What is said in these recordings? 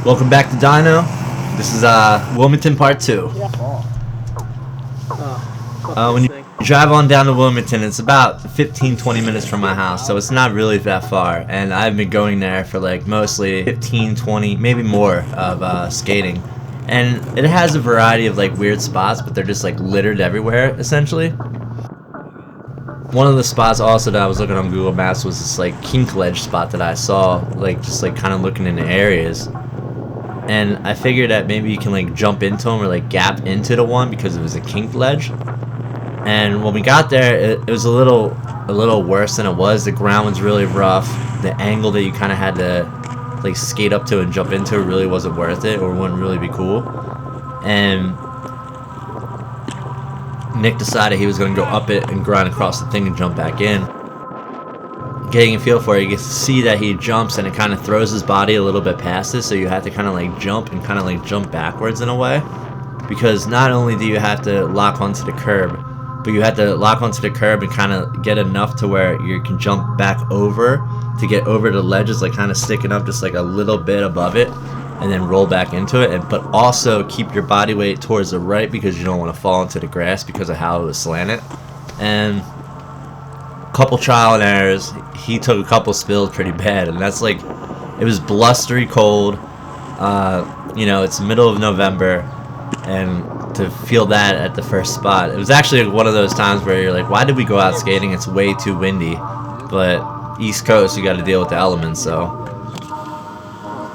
Welcome back to Dyno. This is Wilmington Part 2. When you drive on down to Wilmington, it's about 15-20 minutes from my house, so it's not really that far. And I've been going there for like mostly 15-20, maybe more of skating. And it has a variety of like weird spots, but they're just like littered everywhere essentially. One of the spots also that I was looking on Google Maps was this like kink ledge spot that I saw, like just like kind of looking into areas. And I figured that maybe you can like jump into them or like gap into the one because it was a kink ledge. And when we got there, it was a little worse than it was. The ground was really rough. The angle that you kind of had to like skate up to and jump into really wasn't worth it, or wouldn't really be cool. And Nick decided he was going to go up it and grind across the thing and jump back in. Getting a feel for it, you get to see that he jumps and it kind of throws his body a little bit past it, so you have to kind of like jump and kind of like jump backwards in a way, because not only do you have to lock onto the curb, but you have to lock onto the curb and kind of get enough to where you can jump back over to get over the ledges, like kind of sticking up just like a little bit above it, and then roll back into it, but also keep your body weight towards the right because you don't want to fall into the grass because of how it was slanted. And couple trial and errors, he took a couple spills pretty bad, and that's like, it was blustery cold, you know, it's middle of November, and to feel that at the first spot, it was actually one of those times where you're like, why did we go out skating? It's way too windy. But East Coast, you got to deal with the elements. So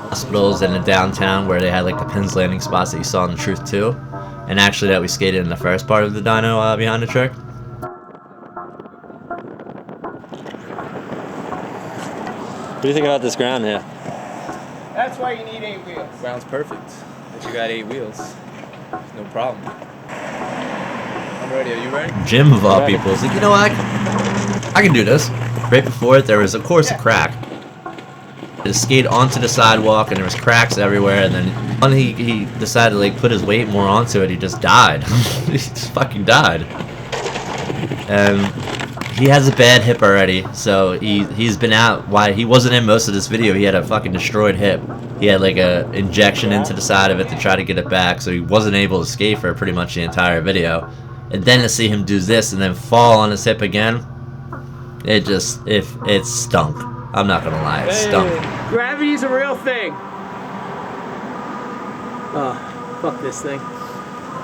hospitals in the downtown where they had like the Penn's Landing spots that you saw in the Truth too, and actually that we skated in the first part of the dyno behind the trick. What do you think about this ground here? That's why you need 8 wheels. Ground's perfect. If you got 8 wheels, no problem. I'm ready. Are you ready? Jim of all people is like, you know what? I can do this. Right before it, there was of course a crack. He skated onto the sidewalk, and there was cracks everywhere. And then when he decided to like put his weight more onto it, he just died. He just fucking died. And he has a bad hip already, so he's been out. Why he wasn't in most of this video? He had a fucking destroyed hip. He had like a injection into the side of it to try to get it back, so he wasn't able to skate for pretty much the entire video. And then to see him do this and then fall on his hip again, it stunk. I'm not gonna lie, it stunk. Gravity's a real thing. Oh, fuck this thing.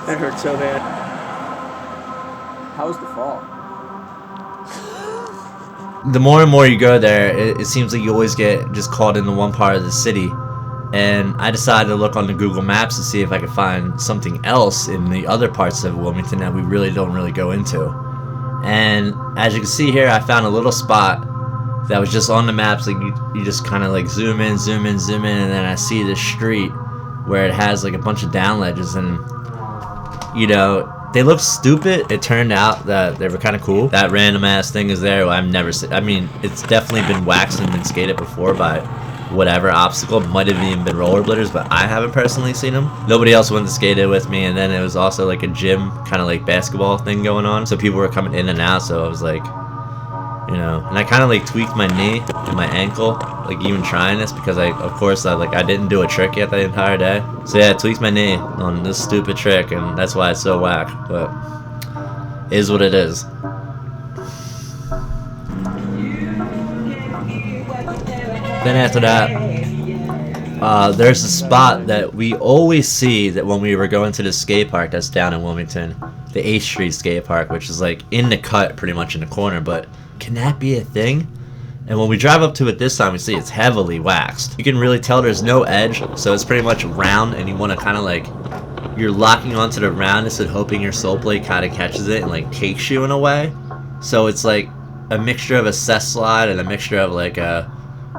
That hurt so bad. How was the fall? The more and more you go there, it seems like you always get just caught into one part of the city. And I decided to look on the Google Maps to see if I could find something else in the other parts of Wilmington that we really don't go into. And as you can see here, I found a little spot that was just on the maps. Like you just kind of like zoom in, and then I see this street where it has like a bunch of down ledges, and you know, they look stupid. It turned out that they were kind of cool. That random ass thing is there. I've never seen. I mean, it's definitely been waxed and been skated before by whatever obstacle. Might have even been rollerbladers, but I haven't personally seen them. Nobody else went to skate it with me. And then it was also like a gym kind of like basketball thing going on, so people were coming in and out. So I was like, you know, and I kind of like tweaked my knee and my ankle, like even trying this, because I didn't do a trick yet the entire day. So yeah, I tweaked my knee on this stupid trick, and that's why it's so whack. But it is what it is. Then after that, there's a spot that we always see that when we were going to the skate park that's down in Wilmington, the 8th Street skate park, which is like in the cut, pretty much in the corner. But can that be a thing? And when we drive up to it this time, we see it's heavily waxed. You can really tell there's no edge, so it's pretty much round, and you want to kind of like, you're locking onto the roundness and hoping your sole plate kind of catches it and like takes you in a way. So it's like a mixture of a cess slide and a mixture of like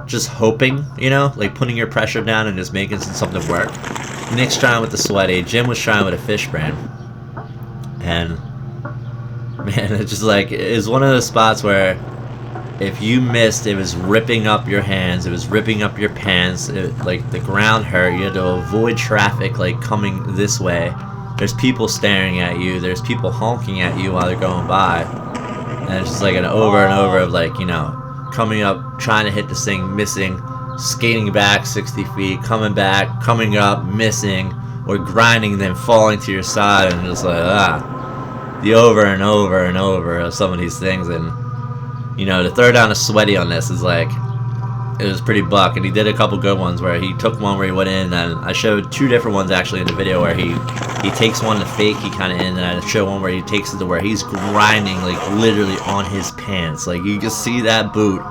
just hoping, you know, like putting your pressure down and just making something work. Nick's trying with the sweaty, Jim was trying with a fish brand. And man, it's just like, it's one of those spots where if you missed, it was ripping up your hands, it was ripping up your pants, like the ground hurt. You had to avoid traffic like coming this way. There's people staring at you, there's people honking at you while they're going by, and it's just like an over and over of like, you know, coming up, trying to hit this thing, missing, skating back 60 feet, coming back, coming up, missing, or grinding, then falling to your side, and just like, the over and over and over of some of these things. And, you know, to throw down a sweaty on this is like, it was pretty buck. And he did a couple good ones where he took one where he went in, and I showed 2 different ones actually in the video where he takes one to fake, he kind of in, and I show one where he takes it to where he's grinding like literally on his pants. Like, you can see that boot,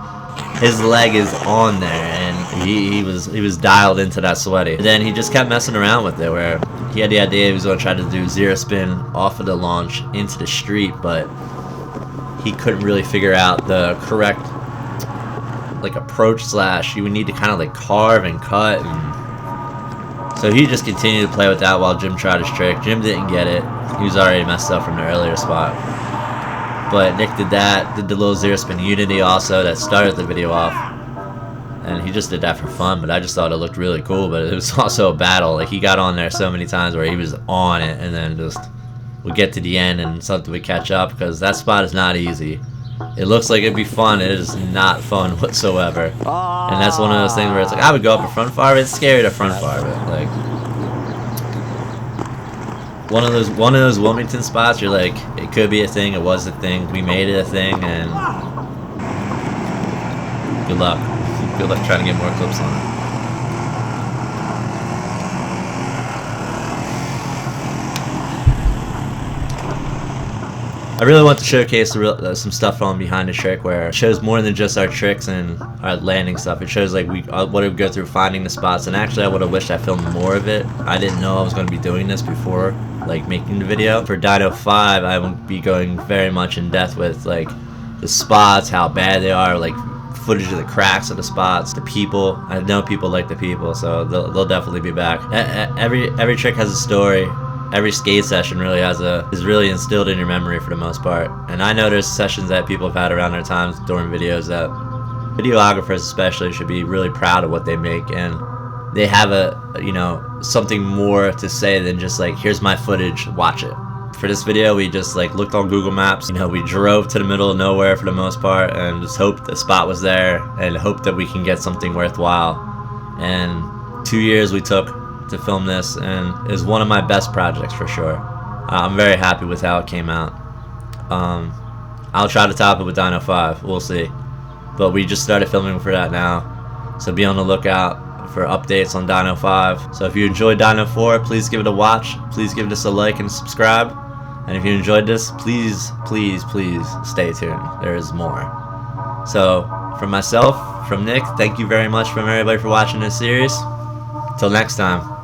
his leg is on there, and he was dialed into that sweaty. And then he just kept messing around with it, where he had the idea he was going to try to do 0 spin off of the launch into the street, but he couldn't really figure out the correct like approach slash you would need to kind of like carve and cut, and so he just continued to play with that while Jim tried his trick. Jim didn't get it, he was already messed up from the earlier spot, but Nick did that, did the little 0 spin unity also that started the video off, and he just did that for fun. But I just thought it looked really cool, but it was also a battle. Like, he got on there so many times where he was on it, and then just would get to the end and something would catch up, because that spot is not easy. It looks like it'd be fun, it is not fun whatsoever. And that's one of those things where it's like, I would go up a front fire, but it's scary to front fire it. Like, one of those Wilmington spots, you're like, it could be a thing, it was a thing, we made it a thing, and good luck. Good luck trying to get more clips on it. I really want to showcase some stuff from behind the trick, where it shows more than just our tricks and our landing stuff. It shows like what we go through finding the spots, and actually I would have wished I filmed more of it. I didn't know I was going to be doing this before like making the video. For DynoVfr, I won't be going very much in depth with like the spots, how bad they are, like footage of the cracks of the spots, the people. I know people like the people, so they'll definitely be back. Every trick has a story. Every skate session really is really instilled in your memory for the most part. And I know there's sessions that people have had around their times during videos that videographers especially should be really proud of what they make, and they have something more to say than just like, here's my footage, watch it. For this video, we just like looked on Google Maps, we drove to the middle of nowhere for the most part, and just hoped the spot was there and hoped that we can get something worthwhile. And 2 years we took to film this, and it was one of my best projects for sure. I'm very happy with how it came out. I'll try to top it with DynoVfr, we'll see, but we just started filming for that now, so be on the lookout for updates on DynoVfr. So if you enjoyed DynoVfr, please give it a watch, please give this a like and subscribe, and if you enjoyed this, please stay tuned, there is more. So from myself, from Nick, thank you very much from everybody for watching this series. Till next time.